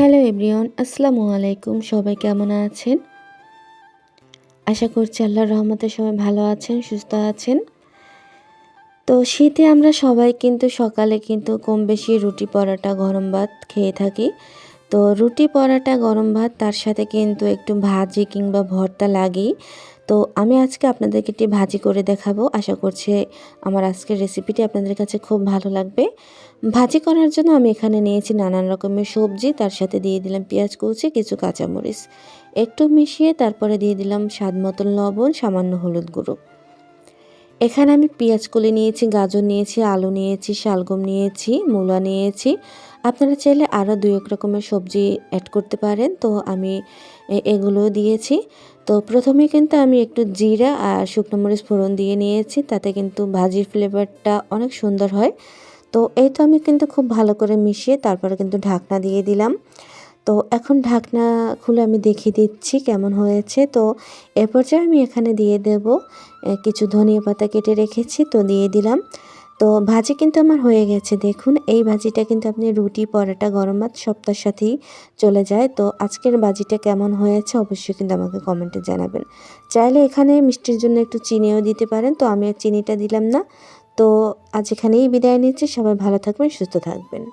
Hello everyone, আসসালামু আলাইকুম। সবাই কেমন আছেন? আশা করছি আল্লাহর রহমতে সবাই ভালো আছেন, সুস্থ আছেন। তো শীতে আমরা সবাই কিন্তু সকালে কিন্তু কম বেশি রুটি পরোটা গরম ভাত খেয়ে থাকি। তো রুটি পরোটা গরম ভাত তার সাথে কিন্তু একটু ভাজি কিংবা ভর্তা লাগেই। তো আমি আজকে আপনাদেরকে একটি ভাজি করে দেখাবো। আশা করছি আমার আজকের রেসিপিটি আপনাদের কাছে খুব ভালো লাগবে। ভাজি করার জন্য আমি এখানে নিয়েছি নানান রকমের সবজি, তার সাথে দিয়ে দিলাম পেঁয়াজ কুচি, কিছু কাঁচামরিচ। একটু মিশিয়ে তারপরে দিয়ে দিলাম স্বাদ মতন লবণ, সামান্য হলুদ গুঁড়ো। এখানে আমি পেঁয়াজ কলি নিয়েছি, গাজর নিয়েছি, আলু নিয়েছি, শালগম নিয়েছি, মূলা নিয়েছি। আপনারা চাইলে আরও ২-১ রকমের সবজি অ্যাড করতে পারেন। তো আমি এগুলো দিয়েছি। তো প্রথমে কিন্তু আমি একটু জিরা আর শুকনো মরিচ ফোড়ন দিয়ে নিয়েছি। তাতে কিন্তু ভাজির ফ্লেভারটা অনেক সুন্দর হয়। তো এই তো আমি কিন্তু খুব ভালো করে মিশিয়ে তারপরে কিন্তু ঢাকনা দিয়ে দিলাম। তো এখন ঢাকনা খুলে আমি দেখিয়ে দিচ্ছি কেমন হয়েছে। তো এ পর্যায়ে আমি এখানে দিয়ে দেব কিছু ধনিয়া পাতা কেটে রেখেছি, তো দিয়ে দিলাম। তো ভাজি কিন্তু আমার হয়ে গেছে। দেখুন, এই ভাজিটা কিন্তু আপনি রুটি, পরোটা, গরম ভাত সবটার সাথেই চলে যায়। তো আজকের ভাজিটা কেমন হয়েছে অবশ্যই কিন্তু আমাকে কমেন্টে জানাবেন। চাইলে এখানে মিষ্টির জন্য একটু চিনিও দিতে পারেন, তো আমি আর চিনিটা দিলাম না। তো আজ এখানেই বিদায় নিচ্ছি। সবাই ভালো থাকবেন, সুস্থ থাকবেন।